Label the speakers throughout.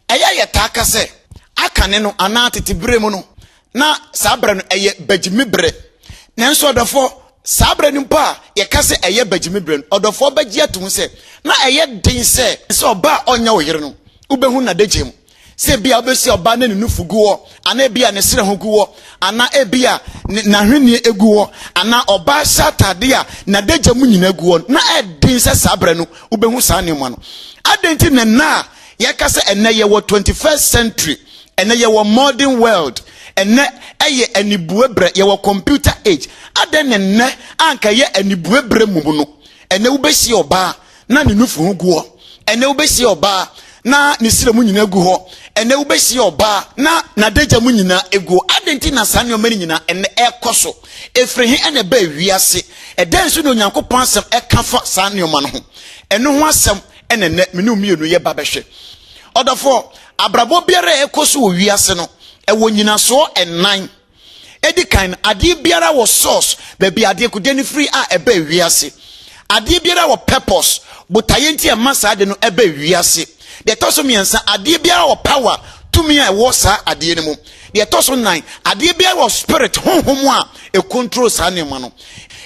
Speaker 1: eya yetaka se akane no ana tetibre mu no na sabre no eye bagimibre nanso odofo sabre no pa ye kase eye bagimibre odofo bagi atum se na eye den se oba onya wo yere no ubehu na degem se bia obesi oba na nufuguo ana bia ne sere hoguo ana ebia na hwene eguo ana oba satade a na degem nyina guo na edin se sabre no ubehu sa ne mo no adenti na ye kase ene ye wo 21st century ene ye wo modern world ene eye anibuebre ye wo computer age aden ne anka ye anibuebre mumu no ene ubesi oba na ne nufu hoguo ene ubesi oba na ne sire mu nyina gu ho ene ubesi oba na deja mu nyina egu adenti na sanyo mani nyina ene ekoso efrehi ene ba wiase eden so no nyankopon asem ekafa sanyo ma no ho ene ho asem ene ne menu mienu ye ba behwe odofo abrabo biara ekoso wo wiase no ewo nyina so enan edikan ade biara wo source ba bi ade kudeni free a eba wiase ade biara wo purpose butayenti e masa ade no eba wiase de toso miensa ade biara wo power tumi a wo sa ade ne mu de toso 9 ade biara wo spirit honhom a e control sa ne ma no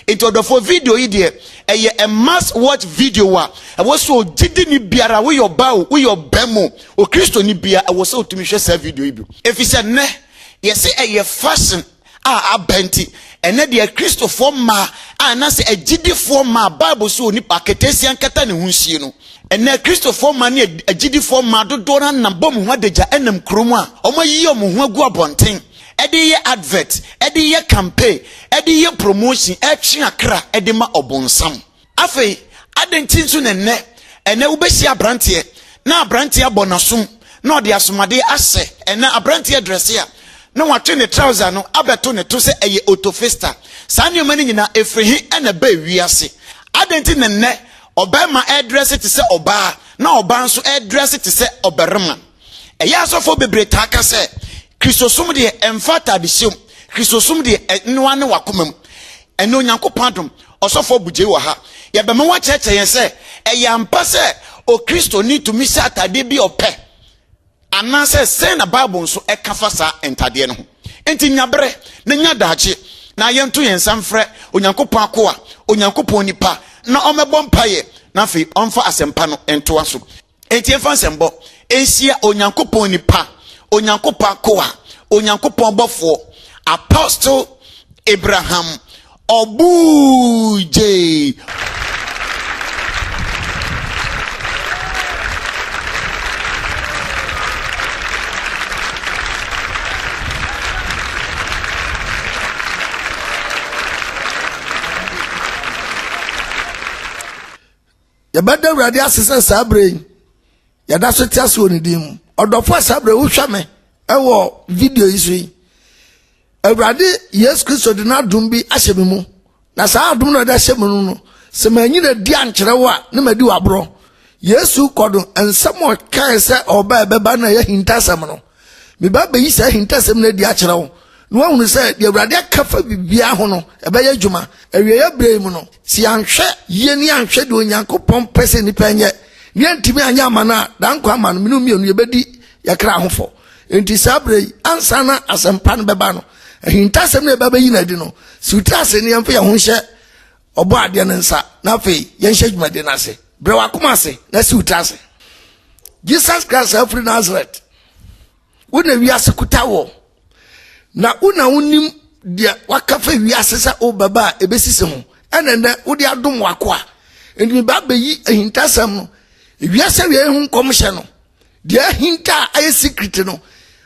Speaker 1: into the for video ide a must watch video wa e wo so gidi ni biara we your bawo we your bemo o Kristo ni bia e wo so tumi hwe sa video ibi efise ne ye se e fashion a abenti ene de Kristo for ma na se agidi for ma Bible so ni paketesi ankata ne hunsie no ene Kristo for ma ni agidi for ma dodo na bom ho adagya enam kromu a omayi omo ho agu abonten edi ye advert edi ye campaign edi ye promotion etwe akra edi ma obonsam afei adentin so ene ubesi abrante na abrante abonasom na odi asomade ase ene abrante dress ya na watwe ne trouser no abeto ne to se eye autofista sanyo mani nyina efrihi ene ba wiase adentin obema address te se oba na oba nso address te se oberema eya asofo bebre taka se Kristosum de emfata de hyem Kristosum de nwa ne wakomam ene onyankopon adom osofo Abugei wa ha ye be me wa cheche yen se eyampa se o Kristo ni to mi se atade bi ope ana se na Bible nso ekafa sa entade no ho enti nyabre na nya daache na yento yen samfre onyankopon akoa onyankopon nipa na omebọ mpaye na fe onfa asempa no ento aso enti enfa sembo ensia onyankopon nipa onyankopon akoa onyankopon bofo Apostle Abraham Abugei
Speaker 2: ya bada wrade asese sabre ya da so tiaso ni dim odofo sabre wo hwame ewo video isu awrade Yesu Kristo de na dum bi ahyeme mu na saa dum no da hyeme no se manyi na di ankyerɛwa na madi wabro Yesu kodo ensamo kan se oba beba na ya hintasam no me ba ba yi sa hintasam na di akyerɛwo no ahunu se de awrade akafa bibia ho no ebe ya dwuma awie ya brɛ mu no si anhwɛ ye ni anhwɛ de onyankopɔn pese ni panye ni antimi anya amana dan kwa amano minu mienu ye bedi yakra ahofo enti sabre ansa na asempa no beba no hintasam na beba yi na di no si utase ni amfa ya ho hye obo ade ne nsa na fe ye hye dwumade na se bre wakoma se na si utase Jesus Christ of Nazareth wona wiase kutawo na una unim dia wakafa wiase sa o baba ebesisi ho enene wodi adom wakoa enti ba bayi hintasam no wiase wie hu komhye no dia hinta ay secret no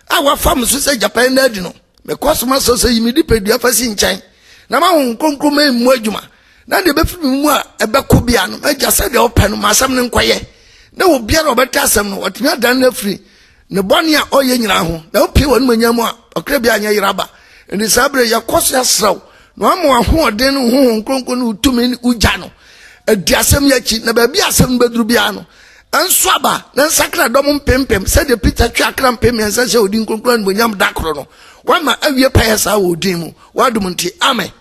Speaker 2: awa fam so se Japan na di no me kosoma so se yimi dipedua fasi nchan na ma hu konkrom emu adwuma na de befimi mu a ebeko bia no agya se de open no masam ne nkoye na wo bia no obetasam no watimi adan na free ne bone a oye nyina ho na opi wonu manyamu a okra bia anya yiraba ndi sabre yakoso asraw no amo ahoden no hu konkrom no utumi ni ugya no adiasem yachi na ba bia asem beduru bia no anso aba na nsakra dom mpempem se de Peter twa akra mpem yansa se odin konkrom no nyam dakro no wama awie payesa wo odin mu wadum nti amen.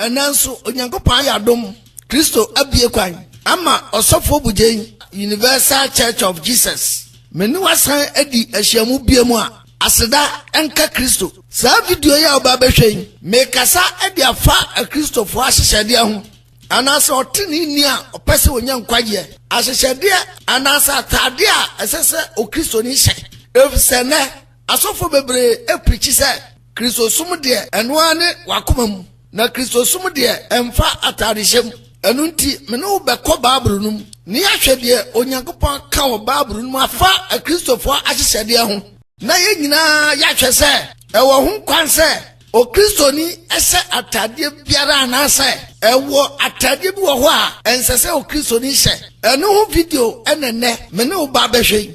Speaker 2: enanso onyankopon ya dom Kristo abie kwan ama osofo Abugei Universal Church of Jesus meni wasan edi ahyiamu biemu a aseda enka Kristo sa video ya oba behwen me kasa edi afa a Kristo fo ahyehyede ho anasa otini ni a opese onya nkwaje ahyehyede anasa atade a esese o Kristo ni hye efsene asofo bebre eprichi se Kristo sum de eno ane wakomam na Kristo sum de emfa atade hyem enu nti me no bekọ Bible num ni ahwede onyankopon ka wo Bible num afa a Kristo fo ahyehyede ho na ye nyina ya hwe se ewo ho kwan se o Kristo ni ese atade biara na se ewo atade bi wo ho a ensese o Kristo ni hye enu ho video enene me ne oba behwe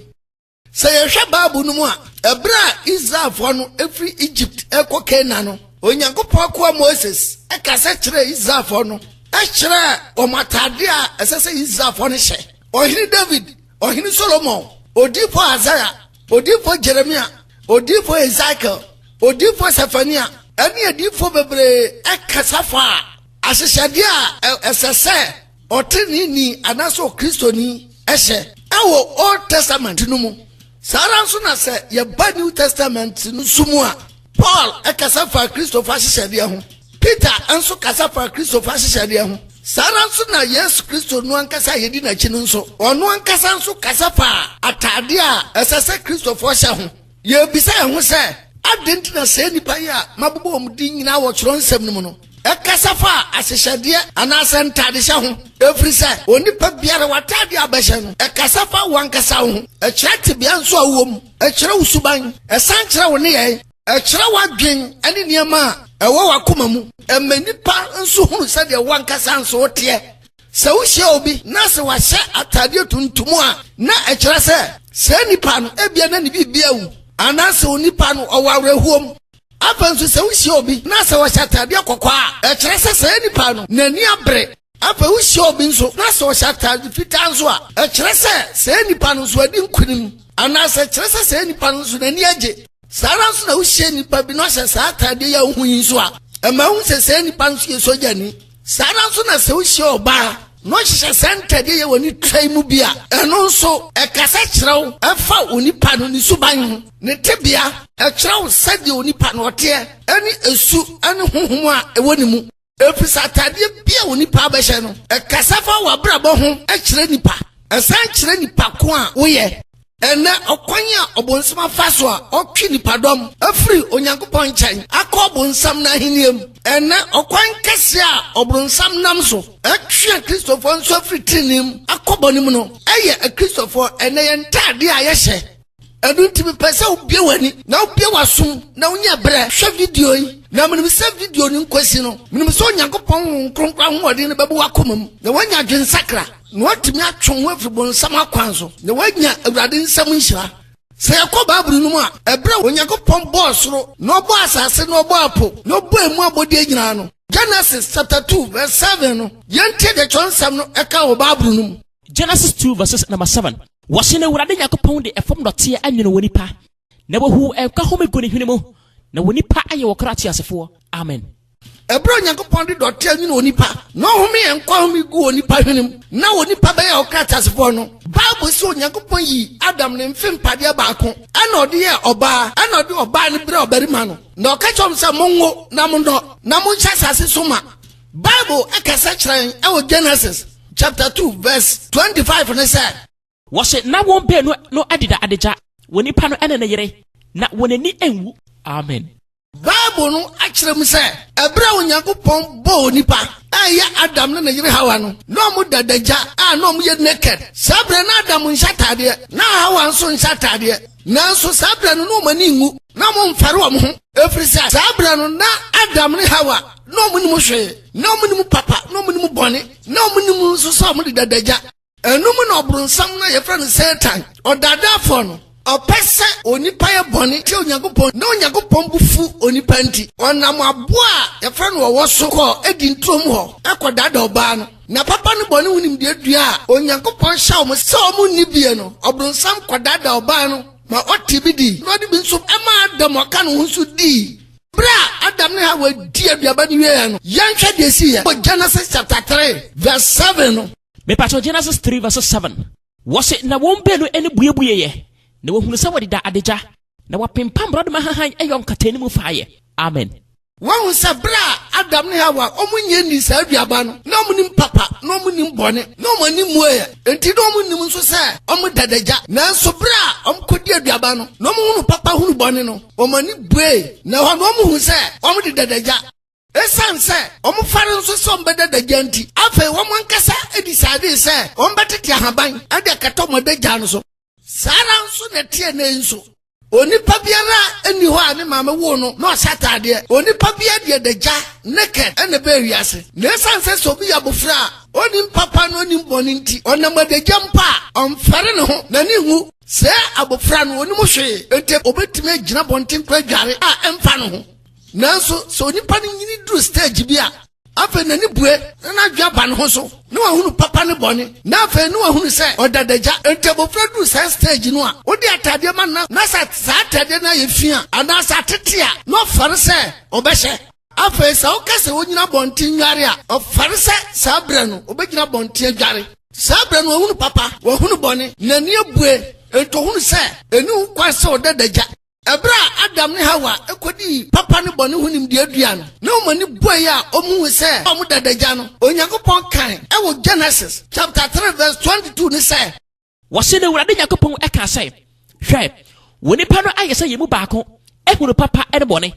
Speaker 2: se ye hwe Bible num a ebra Israel fo no efri Egypt ekọ Canaan no onyankopon ko Moses ekase kire Israel fo no ekire o matade a esese Israel fo no hye ohini David ohini Solomon odifo Isaiah odifo Jeremiah odifo Ezekiel odifo Sefania ani edifo bebre ekasafa ahyehyede a esese otini ni anaso Kristo ni ehye ewo Old Testament no mu sara so na se ye ba New Testament no sumu a Paul ekasafa Kristo fa ahyehyede ho Peter anso kasafa Kristo fa ahyehyede ho sara so na Yesu Kristo no ankasa yedi na chi no nso ono ankasa nso kasafa atade a esese Kristo fo hye ho ye bisa ho se adenti na se nipa ya mabobo omdi nyina wo chiro nsem no no ekasafa ahyehyede anasa ntade hye ho every se onipa biara watade abehye no ekasafa wankasa ho ekirete bia nso awom ekire usuban esan kire wo ne ye ekire wadwen ani niema ewo wakoma mu emanipa nso hunu se de wankasa nso ote se wo hye obi na se wa hye atade tuntumu a na ekire se nipa no ebia na ne bibia wu anase onipa no owarehuom afanso se wo hye obi na se wa hye atade kokwa a ekire se nipa no nani abre afa wo hye obi nso na se wa hye atade fita nso a ekire se nipa no so adi nkunim anase ekire se nipa no so nani age sara nso na wo hye nipa bi no hye sa atade ya hu yin so a ema hu se nipa nso ye sojani sara nso na se wo hye oba no hye sentade ye woni trai mu bia eno nso ekasa kirew efa onipa no ni suban ho ne tebia ekirew sade onipa no ote eni esu eni honhom a ewoni mu efisa atade bia onipa abehye no ekasa fa wabrabo ho ekire nipa esan kire nipa ko a woye ene okwanya obonsam faso a otwi nipadom afri onyankopon nchen akobonsam na hiniem ene okwan kese a obonsam nam so atwe Kristofo nso afri tinim akobonim no eye a Kristofo ene ye ntade a yehye edunti pese obie wani na obie wasum na unya bre hwe video yi na menim se video ni nkwasi no menim se onyankopon kronkra ho ode ne bebu wakomam na wanya dwensakra no atimi atwon ho afri bonsam akwanso na wanya awurade nsam nhyira se yakoba Bible no mu a ebra onyankopon bossoro no bo asase no bo apo no bo emu abode nyina no Genesis chapter 2 verse 7 no yente de chonsam no eka wo Bible no mu
Speaker 3: Genesis 2 verses number 7 wase na awurade yakopon de efom dote anwene wonipa na wahu enka home goni hwene mu na wonipa aye wokrati asefo amen
Speaker 2: ebra onyankopon de dote anwene wonipa no home enka home gu wonipa hwene mu na wonipa be ya wokrati asefo no Bible si onyankopon yi Adam ne mfempade baako ana ode ye oba ana ode oba ne bre obarima no na okachom se monwo na mondo na moncha sase soma Bible ekasa kiran e Genesis chapter 2 verse 25 ne say
Speaker 3: wase na won be no adida adeja wonipa no ene ne yere na wonani enwu amen
Speaker 2: Bible no akirem se ebra onyankopon bo onipa aya Adam na yire Hawa no no mu dadaja no mu ye naked sabra na Adam nshatade na Hawa nso nshatade na nso sabra no mani ngu na mo mfare wo ho efri se sabra no na Adam ne Hawa no mu ni mu hwe no mu ni mu papa no mu ni mu bone no mu ni mu nso so mu dadaja enum na obronsam na ye friend Satan odada fo no opese onipa ye bone ti onyankopon na onyankopon bufu onipa nti onam aboa ye friend wo woso ko edi ntrom ho akodada oba no na papa no bone wunim de adua onyankopon sha mo se o mu ni bie no obronsam kodada oba no ma otibidi no de bi nso ema adam aka no nso di Bra Adam ne Hawa di aduaba ni wie no. Yanhwe de si ya. Genesis chapter 3 verse 7 no.
Speaker 3: Me pato Genesis 3 verse 7. Wose na wombe no ene buebuye ye. Na wohunu se wode da adeja. Na wapempam brode mahahan eyom katani mu faaye. Amen.
Speaker 2: Wahu se bra Adam ne Hawa omunye ni sa aduaba no. Na omunim papa, na omunim bone, na omunim moye. Enti na omunim nso se omu dadaja. Na so bra omkodi aduaba no. Na omuhunu papa hunu bone no. Omani bue. Na ho no omuhu se omu de dadaja. Esan se omu fare nso se ombede dadaja nti. Afa wo mankasa edisade se ombetete ahaban. Ade kato modaja no so. Sara nso na tie na nso. Onipa biara eni ho ani mama wo no na osatade onipa bia de daja naked ene be wiase na esanse so bi abofra onim papa no onim boni nti onam daja mpa omfare ne ho na ni hu se abofra no onim hwe ente obetime agina bonten kwa dware a emfa no ho nanso so onipa no nyini dru stage bia afa na ni bue na dwa ba no ho so na wahunu papa ne boni na afa na wahunu se odadaja ente bofra dru stage no a odi atade ma na sa atade na ye fia ana sa tetea no fare se obehye afa sa o kase wonyina bonten nware a ofare se sa bra no obegina bonten dware sa bra no wahunu papa wahunu boni na ni ebue ento hunu se enu kwa se odadaja Ebra Adam ne Hawa ekodi papa ne bone hunim de adua no na omani boy a omu se omu dadaja no Onyankopon kan e wo Genesis chapter 3 verse 22 ne se
Speaker 3: wose ne wurade Yakopon eka se hwe woni pa no ayese yemu baako ehunu papa ene bone.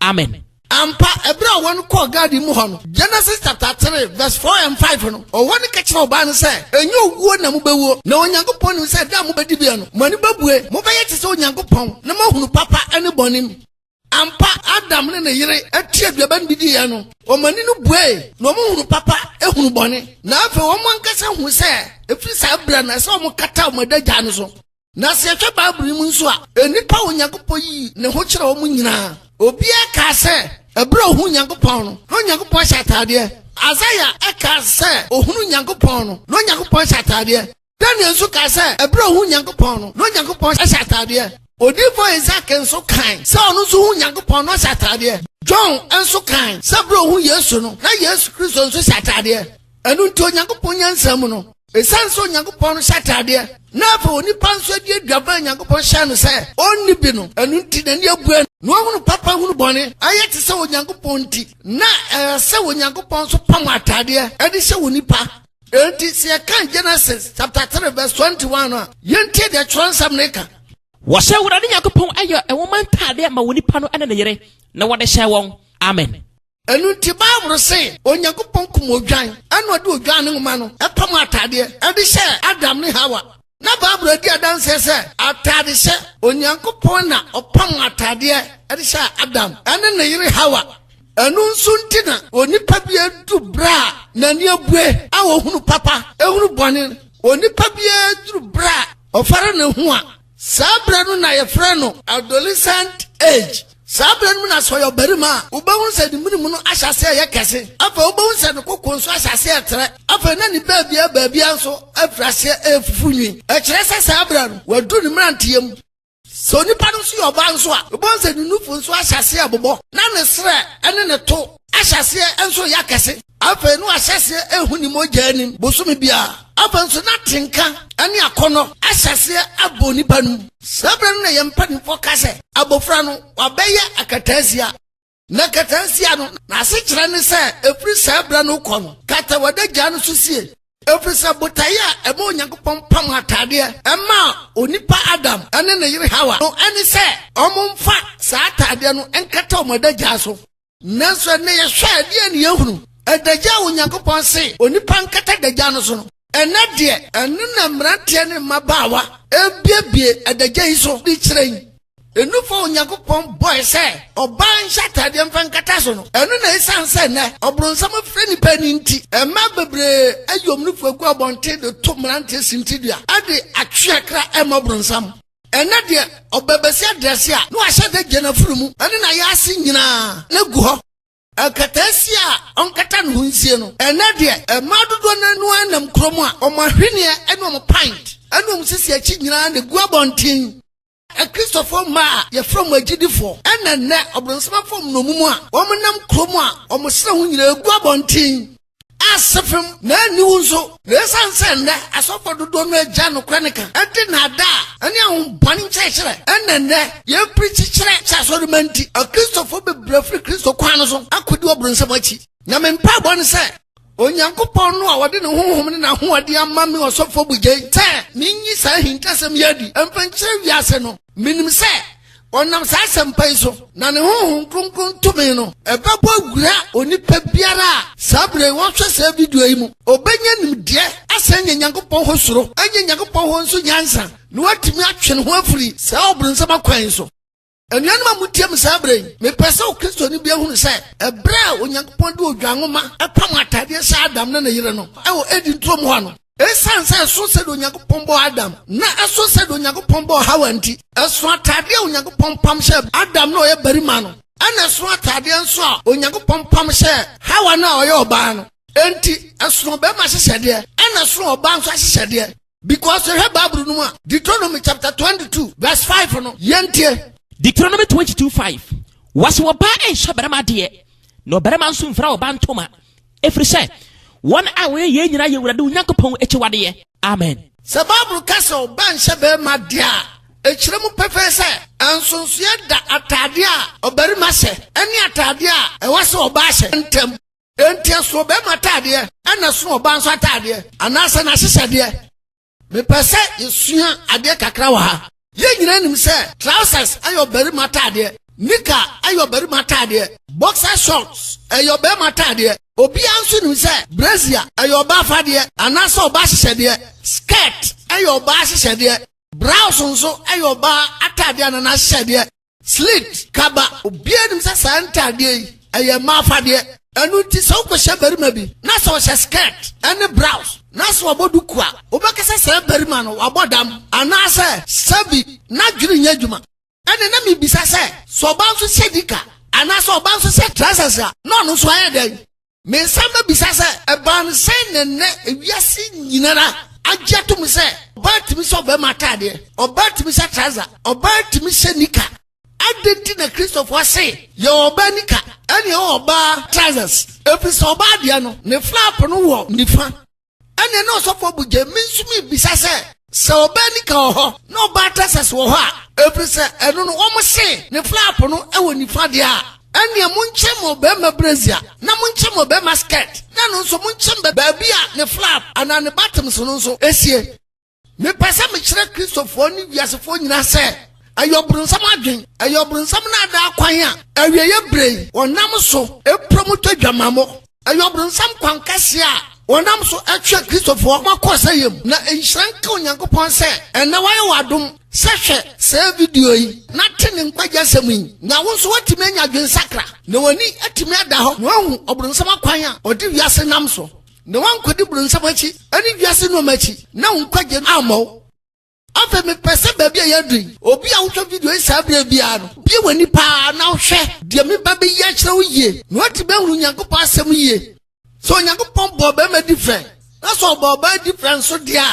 Speaker 3: Amen.
Speaker 2: Ampa ebra won ko God mu ho no Genesis chapter 3 verse 4 and 5 no o woni ka kire oba no se enye owuo na mu bewuo na Onyankopon ni se da mu bedi bia no mani babue mu baye te se Onyankopon na mahunu papa ene bonim. Ampa Adam ne yire atie duaban bidi ya no o mani no bue na mo hunu papa ehunu bone na afa wo mankasa hu se efiri sa bra na se o mo kata o madaja no so na se hwe Bible mu nso a enipa Onyankopon yi ne ho kire wo mu nyina obi aka se ebra ohun Nyankopon no Onyankopon shatade Azaya aka se ohun Nyankopon no Onyankopon shatade Daniel nso ka se ebra ohun Nyankopon no Onyankopon shatade Odifo Isaac nso kan se onu nso ohun Nyankopon no shatade John nso kan se ebra ohun Yesu no na Yesu Kristo nso shatade enu nti Onyankopon nyansam no esanso Onyankopon no shatade na fa onipa nso die duaba Onyankopon hya no se onni bi no enu nti na ni abua no hunu papa hunu bone ayete se Onyankopon nti na se Onyankopon so pam atade edi se wonipa enti se kan Genesis chapter 3 verse 21 a yenti de transam neka
Speaker 3: wose wurade Yakopon ayo ewoman tade ma woni pa no ene ne yere na wode hye won. Amen.
Speaker 2: enu nti Bible se Onyankopon kum odwan ana ode odwan ne ngoma no epam atade edi hye Adam ne Hawa na Bible di adanse se atade hye Onyankopon na opam atade edi hye Adam ene ne yire Hawa enu nso ntina onipa bia du bra na ni abue a wo hunu papa ehunu bone onipa bia du bra ofare ne ho a sabra no na ye frɛ no adolescent age sabra no na so yo barima ubawun se di minimu no ahyase ye kese afa ubawun se no kokon so ahyase etre afa na ni baabia nso afrase efufunwi e kire se sabra no wadu ni mrantiem so ni panu so yo ba nso a ubawun se ni nufu nso ahyase abobo na ne sre ene ne to ahyase enso ya kese afa no ahyase ehuni mojanim bosumi bia afa nso na tinka ane akono ahyase aboni panu sabra no na yempani fokase abofra no wabeye akatasia na katasia no na asechira ne se efri sabra no kono kata wadaja no susie efri sabotaya ebo Onyankopon pam atade ema onipa Adam ane ne yire Hawa no ane se omumfa sa atade no enkata omadaja so nanso ne ye hwa de ne yehunu edaja Onyankopon se onipa nkata daja no so no enade enu na mrantie ne mabawa ebiebie edaja iso di kiren enu fo Onyankopon boy se oban shatade mfankata so no enu na isanse ne obronsam freni pani nti ema bebre ayom nu fuagu abonte de to mrantie sintidua ade atwekra ema obronsam enade obebesi adrese a no ahye de gena furumu enu na ya ase nyina na gu ho akatasia onkata no hunsie no enade emadodo na no anam kromu a omahwene enu pint enu sisi achi nyina na gu abonten a Christopher Ma, you're from a GD4, and then Obronsama from Nomua, Womanam Croma, almost when you go on team. As from Nanuzo, there's answer I saw for the Donor Jano Cranica, and didn't have that, and your bunny church, and then there, you preach church as ornamenty, a Christopher Brefree Christo Quanoso, I could do a Brunsamachi. Namen Pabon said, on Yanko Pono, I didn't know who had dear mammy or so for Abugei. Nini say him Tassam Yadi, and Pancher Yaseno, Minim say. Onam sa sempeso na ne honhom kronkron tumeno ebebo gura oni pabiara sabre won hwe sa video yi mu obenya nimde asanya nyankopon ho soro anya nyankopon ho nso nyansa no watimi atwe ne ho afuri sa obronsam akwan so enuanum amutiam sabre me pese o Kristo ni bia hunu se ebra onyankopon de odwanwoma apam atade sa Adam na yire no ewo edi ntrom ho no esanse so se do Nyankopon bo Adam na eso se do Nyankopon bo Hawa nti eso atade Onyankopon pam she Adam na oye barima no ana eso atade nso a Onyankopon pam she Hawa na oye oba no enti eso be ma hyehyede ana eso oba nso hyehyede because we have Bible no a Deuteronomy chapter 22 verse 5 no yentie
Speaker 3: Deuteronomy 22:5 wase oba ehye barima de no barima nso mfra oba ntoma efri se one hour ye nyina ye wurade Onyankopon echiwade amen
Speaker 2: sababu kaso ban shebe madia echiremu pefe se ansonso da atade a obarima se eni atade a ewase oba hye ntem entia so be matade ana so oba nso atade anasa na hyehyede me pese esua ade kakra wa ha ye nyina nim se trousers ayo obarima atade nika ayo obarima atade boxer shorts ayo obarima atade obi anso nim se brazier ayo oba afade anasa oba hyehyede skirt ayo oba hyehyede blouse nso ayo oba atade na hyehyede slit kaba obi anim se santade ayo ma afade anu ti so ko hye barima bi na so hye skirt and blouse na so oboduku a obekese se barima no abodam anasa sabi na dwiri nya dwuma ene na mi bisa se so ba nso hye dika anasa oba nso hye trousers a no no so ayede me samba bisa se eban se nenne ewiase nyinara agyatum se obatimi so be matade obatimi se trouser obatimi se nika adenti na Christopher say yo oba nika ene oba trousers efi oba dia no ne flap no wo nifa ene no so for Abugei minsumi bisa se oba nika ho no oba trousers wo ho a efi se eno no wo se ne flap no e wo nifa dia ene munchem oba ma brazier na munchem oba ma skirt na no so munchem ba bia ne flap ana ne bottom so no so esie me pesa me kire Christopher ni wiasefo nyina se ayobronsam adwen ayobronsam na da kwan a awieye brei onam so epromoto dwamamo ayobronsam kwan kase a onam so atwe Christopher makosa yem na enhranka Onyankopon se ena waye wadom sehwe se video yi na tene nkwaja semi na wonso watime anya dwen sakra na wani atime ada ho na hu obronsam akwan a odi wiase nam so na wankodi bronsam achi ani wiase no machi na nkwaje amaw afa me pese ba bia yadui obi a wotwa video isa bia bia no bia wani pa na hwe de me ba be ya kire wo ye na wati be huru Nyankopon asem ye so Nyankopon bo be ma different na so bo ba different so dia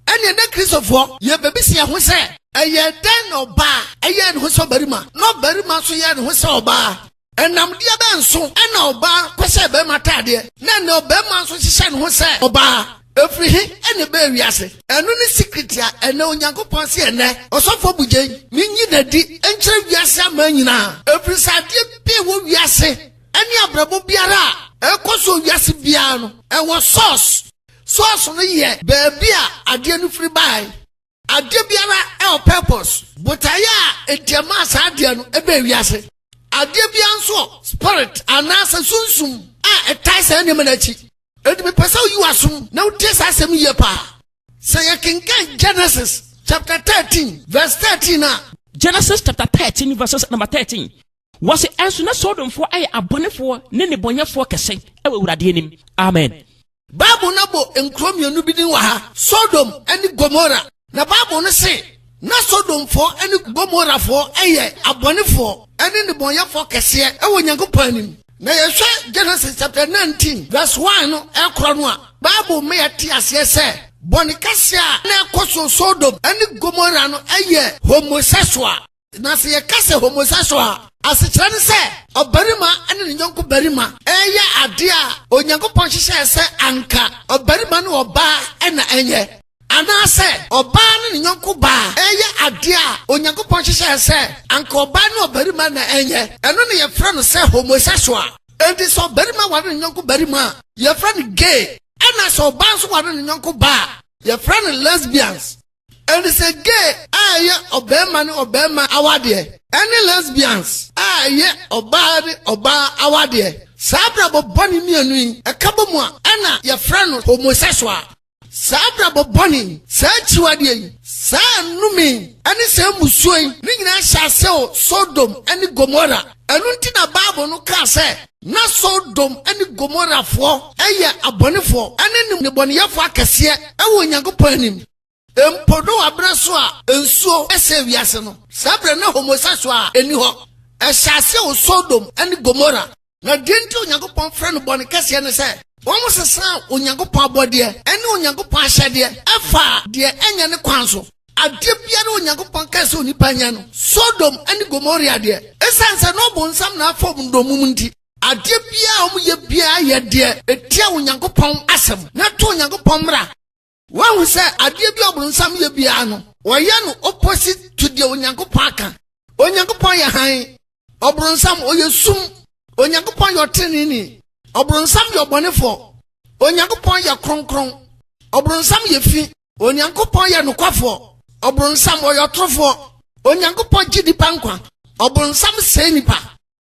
Speaker 2: ene na Christopher ye be bi se ho se eye den oba eye ne ho so barima no barima so ye ne ho se oba enam dia be nso ena oba kwese be matade na ne oba ma so hye ne ho se oba efri ene be wiase enu ni secret ya ene Onyankopon se ene osofo Abugei minyi nadi enkire wiase amanyina efri sadie bi wo wiase ene abrabo biara ekoso wiase bia no ewo source no ye baby a ade no free buy ade biara purpose but aya etiama sa ade no ebe wiase ade bia nso spirit anasa sunsum a etaisa ene manachi edi me pesa you asum na uties asem ye pa say you can get Genesis chapter 13 verse 13 na
Speaker 3: Genesis chapter 13 verses number 13 was enso na Sodom for ay abonefo ne ne bonyefo kese e wurade anim amen
Speaker 2: Bible na bo enkrom yenu bi din wa ha Sodom ani Gomorrah na Bible no say na Sodom for ani Gomorrah for eye abonefo ani ne bonyefo kese e wo Nyankopon anim na yehwe Genesis chapter 19 verse 1 no ekro no a Bible me ati ase se Bonikasia na koso Sodom ene Gomorrah no eye homosexual. Na se ye kase homosexual asekyerɛ ne sɛ ɔbarima ene ne nyɔnko barima eye ade a Onyankopɔn hyehyɛ sɛ anka ɔbarima ne ɔbaa ena enye anase ɔbaa ne ne nyɔnko baa eye ade a Onyankopɔn hyehyɛ sɛ anka ɔbaa ne ɔbarima na enye ɛno ne yɛfrɛ no sɛ homosexual. Enti sɛ ɔbarima ware ne nyɔnko barima yɛfrɛ no gay ɛna sɛ ɔbaa nso ware ne nyɔnko baa yɛfrɛ no lesbians. And it's a gay, obema ni obema awade. Any lesbians, obadi oba awade. Sabra bo boni mienu, a kabomwa, ana your friend homosexual. Sabra bo boni, sa chiwadi, sa numi, any same musui, nina shall sell Sodom, any Gomorrah. And untina babo no can say, na Sodom, any Gomorrah for, abonifo, and any bonia for cassia, and when you go him. Empodo abraso a ensuo ese wiase no sabre na homosexual eni ho ehase o Sodom eni Gomorrah na denti Onyankopon frɛ no bɔne kɛse ne sɛ wɔn sesa Onyankopon abɔde eni Onyankopon ahyɛde ɛfa de enya ne kwan so ade biara Onyankopon kɛse onipa nya no Sodom eni Gomorrah de esanse no bonsam na afɔ ndomum nti ade biara wɔn yɛ biara yɛ de etia Onyankopon asɛm na to Onyankopon mra. When we say Adiebi obronsam ye bia no, woyɛ no opposite to the Onyankopon aka. Onyankopon ye han, obronsam oyɛ sum, Onyankopon ye tenini, obronsam ye bɔnefo, Onyankopon ye kronkron, obronsam ye fi, Onyankopon ye nokwafo, obronsam oyɛ trofo, Onyankopon gidi pankwa, obronsam sɛ nipa.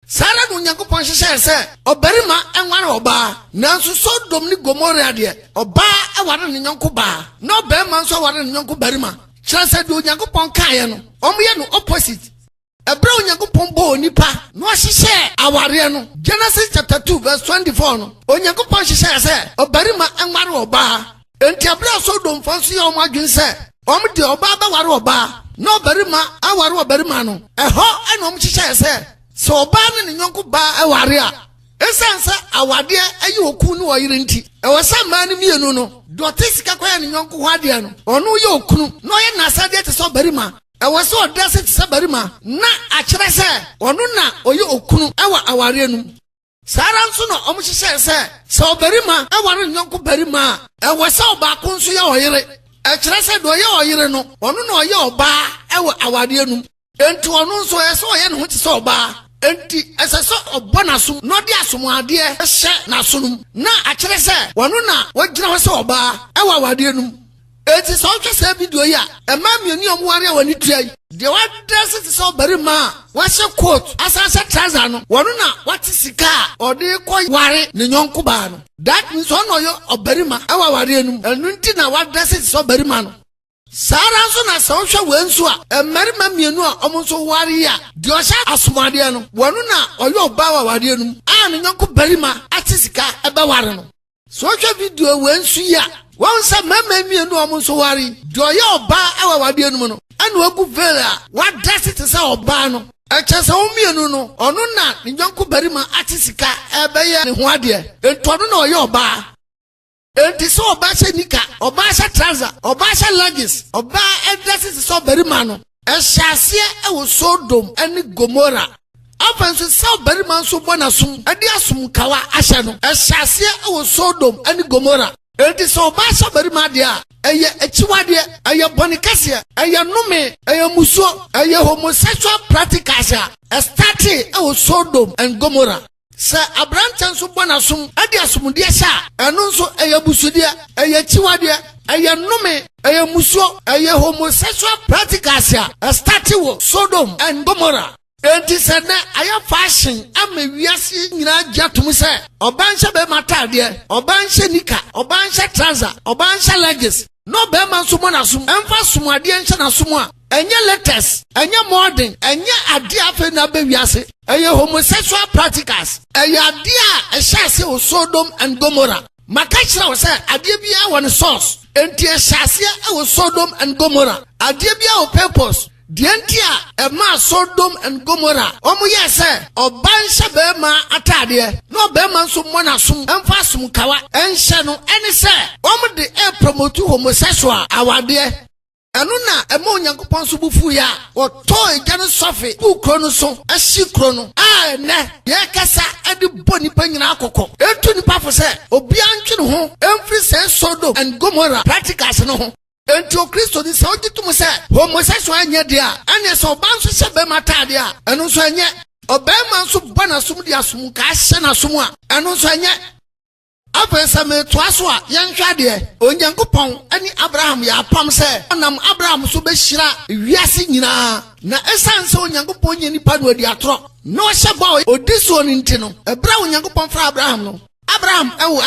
Speaker 2: Sara no Onyankopon hyehyɛ sɛ ɔbarima enware ɔbaa nanso Sodom ni Gomorrah de ɔbaa ɛware ne nyɔnko baa na ɔbarima nso ɛware ne nyɔnko barima kyerɛ sɛ de Onyankopon kaayɛ no ɔmoyɛ no opposite ɛbrɛ Onyankopon bɔ onipa na ɔhyehyɛ aware no Genesis chapter 2 verse 24 no Onyankopon hyehyɛ sɛ ɔbarima enware ɔbaa enti ɛbrɛ Sodom fo nso yɛ ɔmo adwene sɛ ɔmo de ɔbaa bɛware ɔbaa na ɔbarima aware ɔbarima no ɛhɔ ɛna ɔmo hyehyɛ sɛ so ba ne nyonko ba aware a esansa awade ayi okunu no oyire nti ewasa ma ne mienu no dote sika kwa ne nyonko ho ade no ono ye okunu no ye nasade te so barima ewasa odase te so barima na akire se ono na oye okunu ewa aware no sara nso no omo hyehyɛ se so barima aware nyonko barima ewasa oba ko nso ye oyire akire se do ye oyire no ono na oye oba ewa aware no enti ono nso ye so oye ne ho te so oba enti eseso obonasum no de asomade ehye na sonum na akire se wono na wagina ho se oba ewa wade num enti so twese video yi a ema mienu omware wani tuai de wadress ti so barima wahye coat asase trouser no wono na wati sika ode ko ware ne nyonko ba no that means ono yo obarima ewa wade num enu nti na wadress ti so barima no Sara nso na sa ohwe wenso a mmarima mienu a omo nso ware ya de ohya asomade no wono na oye oba wa ware num a ne nyonko barima atisika ebe ware no so ohwe video wenso ya won sa mama mienu omo nso ware de oye oba wa ware num no ana ogu vela wa dress it say oba no eche sa mienu no ono na ne nyonko barima atisika ebe ye ne ho ade entono na oye oba enti so oba hye nika oba hye trouser oba hye leggings oba edress so barima no ehyaase ewo Sodom ene Gomorrah afanso so barima nso bonasum ade asum kawa ahye no ehyaase ewo Sodom ene Gomorrah enti so oba hye barima de a eye echiwade eye bonikase eye nome eye muso eye homosexual practices a start ewo Sodom and Gomorrah. Sa abrantan so bonasum ade asumde sha eno nso eyabusude eyachiwade eyanome eyamuso homosexual practices a start wo Sodom and Gomorrah enti se na aya fashion amawiase nyina gyatum se obanhye be matade obanhye nika obanhye trouser obanhye leggings no be man so bonasum emfa sumade enhye na sumu a enye latest enye modern enye ade afa na bawiase eye homosexual practices eye ade a ehye o Sodom and Gomorrah makachira wo se ade bia won source enti ehye o Sodom and Gomorrah ade bia o purpose dientia ema Sodom and Gomorrah omo yese oban hye bema atade no bema nso mona som emfa som kawa enhye no ene se omo de promote homosexual awade enu na ema onyankopon so bufu ya oto eja no sofe ukro no so ahyi kro no ne ye kasa ade boni panyina akokọ etu nipa fo se obi antwe ho emfri se Sodom and Gomorrah practicals no ho enti o Kristo ni se ogitum se homosexual anye de a ane se oban so se be matade a enu so anye obema so bana sum de asum ka hye na sum a enu so anye Afesa me toaso a yenhwa de onyankopon ani Abraham ya pam se anam Abraham so be hyira wiase nyina na esanse onyankopon nye nipa no adi atro no hye boy odiso ni nti no ebra onyankopon fra Abraham no Abraham ewu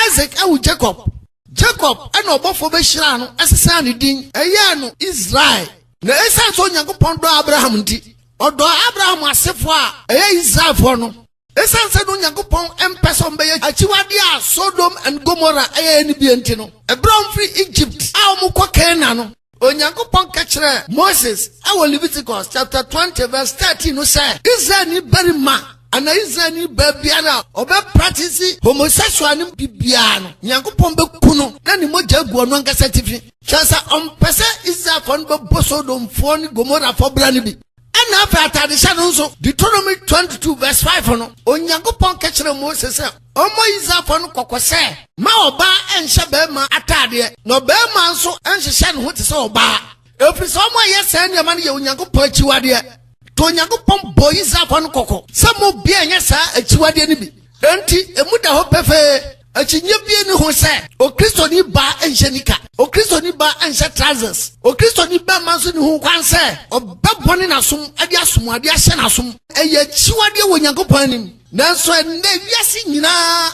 Speaker 2: Isaac ewu Jacob ana obofo be hyira no esesa ne din eye no Israel na esanse onyankopon do Abraham nti odo Abraham asefo a eye Israel fo no esanse no nyankopon empesom be achiwade a Sodom and Gomorrah eye ni bienti no ebram free Egypt a omukọ Canaan no onyankopon ka kire Moses awo Leviticus chapter 20 verse 13 no say Israel ni berima ana Israel ni babiara obe practice homosexual ni bibia no nyankopon be kuno na ni moja gu ono nka certificate chance ompese Israel fon be Sodom fo ni Gomorrah fo bra ni bi ana fa atade sha no nso Deuteronomy 22 verse 5 no onyankopon ka kire Moses say omo Israel fo no kokose ma oba enhye be ma atade no be ma nso enhye ne ho te se oba efri so omo yesa ne ma ne ye onyankopon achiwade to onyankopon bo Israel fo no kokko se mo bia enye sa achiwade ne bi enti emuda ho pefe achinye bie ni ho se o Kristo ni ba enhye nika o Kristo ni ba enhye trousers o Kristo ni ba manso ni ho kwan se o babone na som ade asom ade ahye na som eye chiwade wo nyankopon anim nanso ende wiase nyina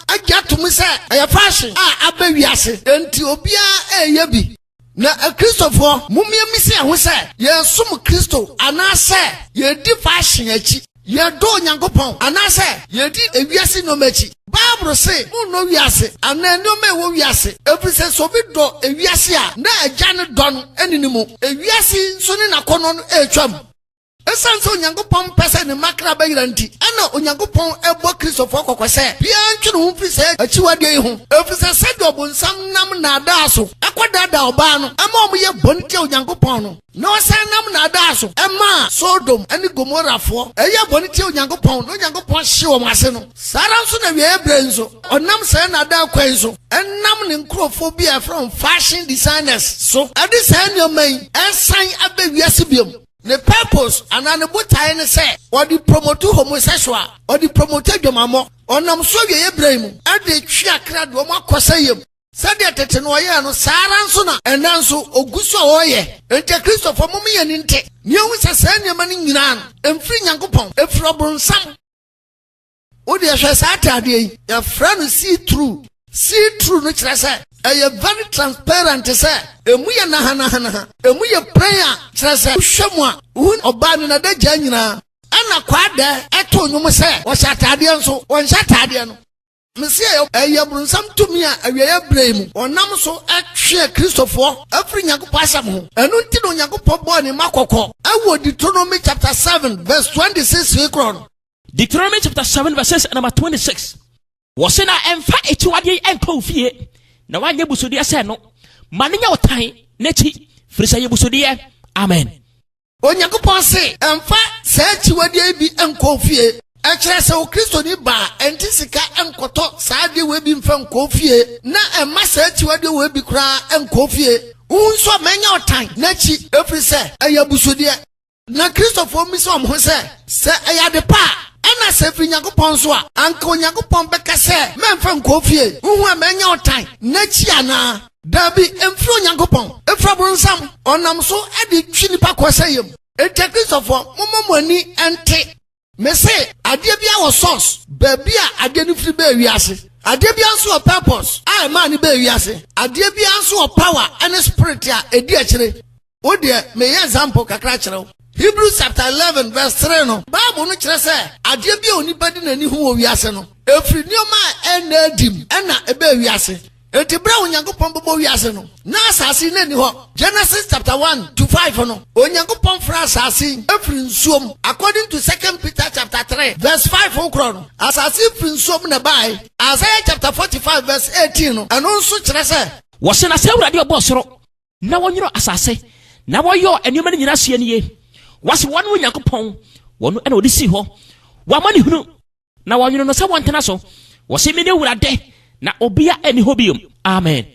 Speaker 2: agiatom se eye fashion aba wiase enti obia eye bi na Kristofo mumiemisi ho se ye som Kristo anase ye di fashion achi ye do nyankopon anase ye di ewiase no machi Bible say no wiase anando me wo wiase efrise so bi do ewiase a na agya ne do no eninimu ewiase so ne nakono no etwam esanso onyankopon pese ne makra bayira nti ana onyankopon ebo Kristofo kokose bia ntwe no mfi se achiwade ho efrise se do bonsam nam na adaaso akodada oba no ama omoye bonti onyankopon no no sanam na adaaso ema Sodom ani Gomorrah fo eye bonti onyankopon no onyankopon hye wo mase no sara nso na wie ebrenzo onam se na ada kwan so enam ne nkrofo bia from fashion designers so ade san yoman ensan abewiase biom the purpose and an botai ne say or the promote homosexual or the promote domamo onam so ye Abraham and the twa kra do ma kosayem said tete no ye no sara nso na enanso oguso oye ente Christopher mumi ye nte nyewu sesa nyama ni nyina no emfiri nyankopon efro bronsam odi ehwe sa atade ya friend see through no kire say eye very transparent say emu ye na emu ye prayer kire say hwemu a hun oba ne na dagya nyina ana kwada eto nyum say wo shatade nso wo shatade no mesi eye brunsam tumi a awie Abraham onam so atwe Kristofo afri nyankopon asam ho enu nti no nyankopon bo ne makokọ awo Deuteronomy chapter 7 verse 26 we kron
Speaker 3: Deuteronomy chapter 7 verse number 26 was na emfa echiwade enko fie na wanye busodi ase no manenya otan nechi frisa ye busodi amen
Speaker 2: onyankopon se emfa sa echiwade bi enko fie akire se o Kristo ni ba entisika enkoto saade we bi mfa enko fie na emma sa echiwade we bi kura enko fie unso menya otan nechi efrise aya busodi na Kristofo mi so mo se aya de pa ana se fi nyankopon so a anka onyankopon beka se memfa nkofie hu amenya otan na chi ana dabi emfiri onyankopon efra bronsam onam so edi twi nipa kwasayem ete Kristofo momomani ente mese ade bia wo source ba bia ade ni firi ba wiase ade bia so o purpose a ma ni ba wiase ade bia so o power and spirit a edi akire wo de me example kakra kire Hebrews chapter 11 verse 3 no Bible no kire say ade bia oni badi nani hu wo wiase no efiri nioma enadim ena ebe wiase enti bra onyankopon bobo wiase no na asase na ni ho Genesis chapter 1 to 5 no onyankopon fra asase efiri nsuom according to 2 Peter chapter 3 verse 5 okro no asase efiri nsuom na bai Isaiah chapter 45 verse 18 no eno nso kire se
Speaker 3: wo se na se Awurade obosoro na wonyiro asase na woyo enuma nyina hye nie wase wonu onyankopon wonu ena odi si ho wamani hunu na wonyiro no se wontena so wo se me ne Awurade na obia eni ho biom amen.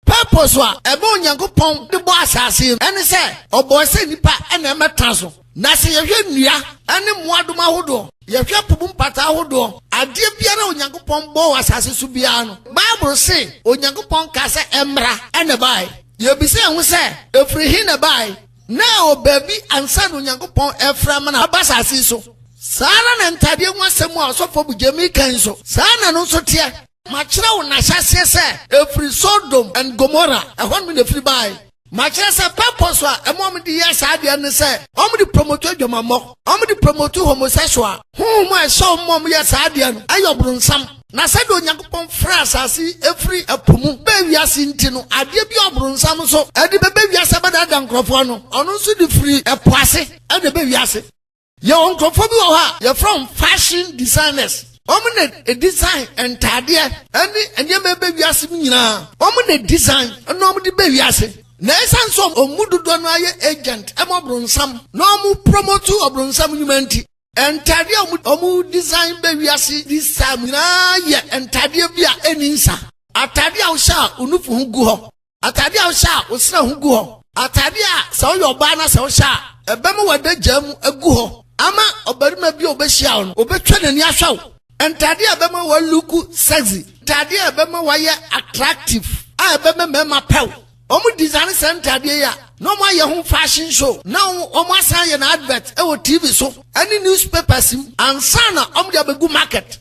Speaker 2: Purpose wa ebe onyankopon de bo asase ene se obo se nipa ena emeta so na se yehwe nnua ene moadom ahodo yehwe pubum pata ahodo ade biara onyankopon bo asase so bia no Bible se onyankopon ka se emra ene bai yebise hu se efiri hi na bai na obabi ansa no onyankopon efra ma na abasase so sara na ntade hu asem a osofo bugemi kan so sana no so te machira wo na hyase se efiri Sodom and Gomorrah ehon me na efiri bai machira se purpose wa emom de yes ade ne se om de promote adwamamo om de promote homosexual hu ma so mom yes ade no ayobronsam na se do onyankopon fra asase efiri apumu be wiase nti no ade bi obronsam so ade be wiase badada nkrofo no ono so de free epoase ade be wiase ye onkrofo bi wo ha ye from fashion designers a design and tadia and ye be wiase nyina omune design no omde be wiase na esan so omudu do no aye agent emobronsam no omu promote obronsam nyumanti and tadia omu design be wiase this time na ye and tadia bia eninsa atadia wo sha onufu hu gu ho atadia wo sha osira hu gu ho atadia sa wo yoba na sa wo sha ebem wada jam agu ho ama obarima bi obehia wo no obetwa nani ahwa entade abema wa look sexy tade abema wa ye attractive abema mema pew omu design center ya no mo ye ho fashion show na omu asan ye na advert e wo TV so any newspapers ansa na omu de abegu market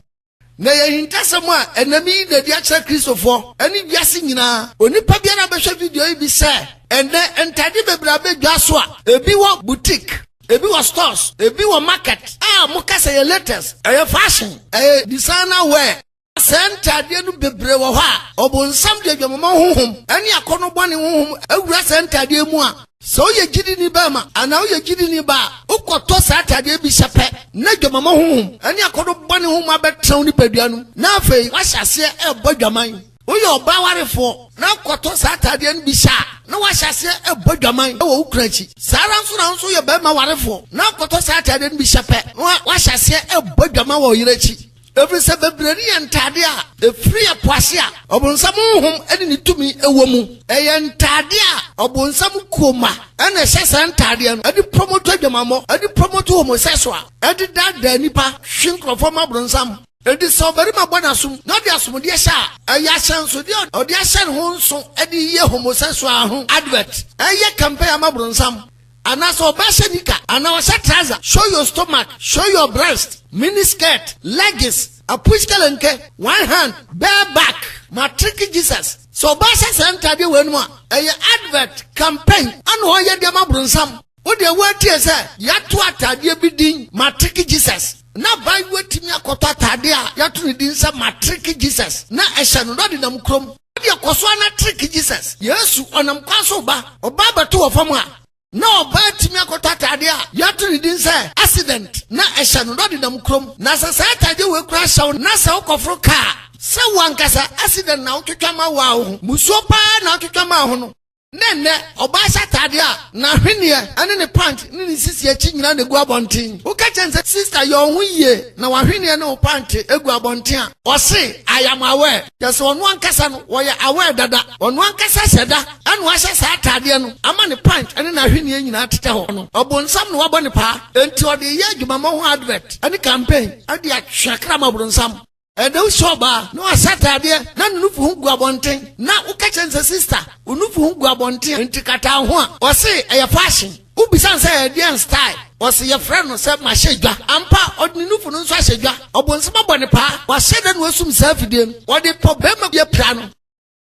Speaker 2: na ye hintasem a enami de dia kire Christopher ani wiase nyina onipa bia na behwe video bi se ende entade bebra bedwa so a ebi wo boutique ebi was stores ebi was market muka say latest fashion designer wear center de no bebre wo ha obonsam de dwamama honhom ene akono bone honhom awura center de mu a so ye gidi ni ba ma ana ye gidi ni ba ukoto center de bi sepe na dwamama honhom ene akono bone honhom abetran ni padua no na afei wa hyase bodwaman Uyo oba warefo na kwato satade an bi sha na wa hyase ebodwaman e wo ukrachi sara nso ye ba ma warefo na kwato satade an bi sha pe wa hyase ebodwaman wo yirechi every se bebrani entade a efri apoase a obonsam hom ene ni tumi ewo mu eye ntade a obonsam kuoma ene hyese ntade no edi promote adwamamo edi promote homosexual edi dada nipa hwinkrofo ma bronsam edi so bari ma bona sum na de asum de sha aya shanso de odi ashan ho nso edi ye homosexual ho advert eye campaign ma bronsam ana so ba shanika ana wa trouser show your stomach show your breast mini skirt leggings a push kalenke one hand bare back matric Jesus so ba sha center de wenu a eye advert campaign ana ho ye de ma bronsam wo de watie se ya to atade bi din matric Jesus na bai wetimi akota tade a yato ne din sa matric Jesus na ehye no de nam krom de akoso na trick Jesus Yesu onam kwaso ba oba bato wo fam a na oba timi akota tade a yato ne din sa accident na ehye no de nam krom na sa tade we kura hyaw na sa okofro ka sa wankasa accident na otwetwa ma wa ho muso pa na otwetwa ma ho no nene oba sha tade a na hwene ane ne pant ne sisi achi nyina na gu abonten wo ka chense sister yo ho yie na wa hwene ne o pant egu abonten a o se I am aware yes onu ankasa no wo ya aware dada onu ankasa seda ane wa sha sa tade no ama ne pant ane na hwene nyina tete ho no obonsam no wabɔ ne pa enti o de ye adwuma ho advert ane campaign ade atwakra ma bronsam Edo shoba no asatade na nufu hu gu abonten na uka chense sister unufu hu gu abonten ntikata ho a o se e fashion ubisan se e style o se ye friend no se ma hyedwa ampa odni nufu no nso hyedwa obonsema bone pa wa hyede no asum safidem o de problem bia pra no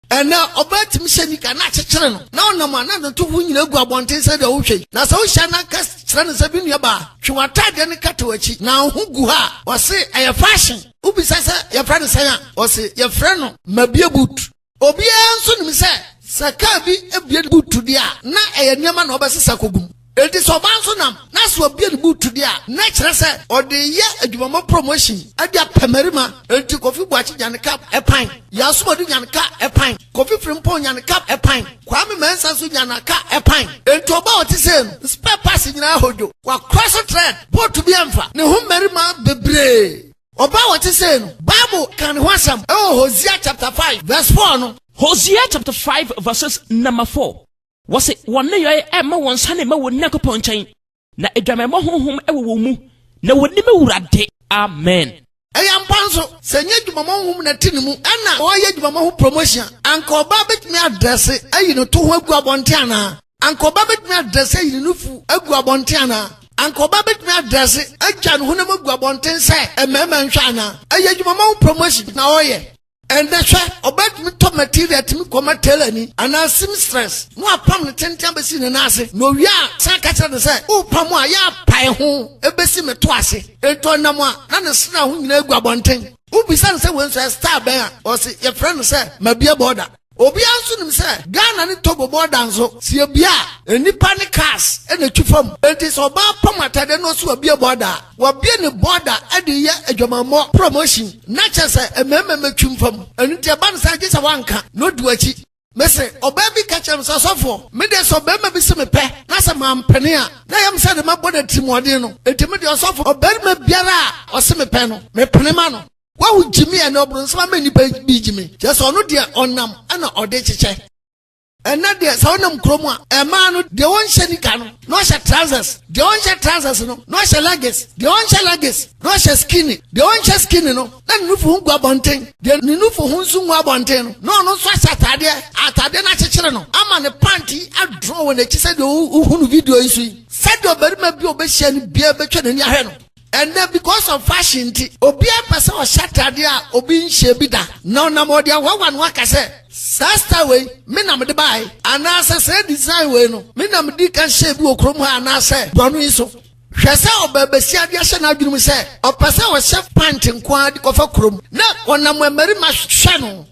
Speaker 2: ena obatim shenika na chekere no na onam na no to hu nyina gu abonten se de wo hwe na se wo hya na ka kire no se bi nua ba twatade ne katawachi na hu gu ha o se e fashion ubisa se ye friend say o se ye friend no mabie boot Obiara nso nim sɛ saka bi ebie butu dia na ɛyɛ nneɛma na ɔbɛsesa kogum. Enti so ba nso nam na so obie butu dia na kyerɛ sɛ ɔde yɛ adwumamɔ promotion ade apamarima. Enti Kofi Boakye nyane cap ɛpan, Yasomadu nyane cap ɛpan, Kofi Frimpong nyane cap ɛpan, Kwame Mensah so nyane cap ɛpan. Enti oba ɔte sɛ no spare pass nyina hodo wa cross thread botu bi amfa ne ho marima bebree. Oba ɔte sɛ no Bible kan ho asam Hosea chapter 5 verse 4 no.
Speaker 3: Hosea chapter 5 verses number 4. Wase wonne yoy emma won sane ma won Nyankopɔn nkyɛn na adwamɛmɔ honhom ɛwɔ wɔn mu na wonni mewurade. Amen.
Speaker 2: Ɛyɛ mpa nso sɛ nye adwumamɔ honhom na ti ne mu ɛna ɔyɛ adwumamɔ ho promotion anka ɔba betumi adresse ayi no to ho agu abɔnte ana anka ɔba betumi adresse ayi no fu agu abɔnte ana anka ɔba betumi adresse agya no honam agu abɔnte sɛ ɛmɛɛmɛ nhwɛ ana ɛyɛ adwumamɔ ho promotion na ɔyɛ. And that's why about me top material to me come tell any and I seamstress. No apam the 10 times in an ass. No ya Sankata say, oh Pamwa ya pie home, a bessie me twice. A tonama, and a snow who never go bonting. Who be son say when I star bear or say your friend say, my beer border. Obi anso say, Ghana ni tobo border so, see a beer, and ni panic cars, and a chufum. It is about Pamata, then also a beer border. What being a border at the year a Jomamo promotion. Not just a member chum from, and it's a bansa just a wanka, no do a cheat. Mese, o baby catch him so for. Me de so bema be some pe, nasa mam penia. Na yam said my body timodino. Intimate yourself or bed me biara or some peno, me penemano. Why would Jimmy and Obron so many be Jimmy? Just on no dear on nam and audacious. And not there, Sonam Chroma, a man, the one shenicano, no shall trousers, the one shall trousers, no shall luggage, the one shall luggage, no shall skinny, the one shall skinny, no, then no for whom go bonting, then no for whom soon go bonting, no such at Tadena Chicano. I'm on a panty, I draw when they said, who video is said your very maybe obession be a better than your hand. And then because of fashion, Obia person was shut there, Obi Shebida. No, no more than one work I said. Sasta way, Minam de buy, and as I said, design way no. Minam Dick and Shebu Chroma and I said, Bonuiso. Shasa or Babesia Diashan Agum said, or person was chef panting quad of a crum. Not one number very much channel.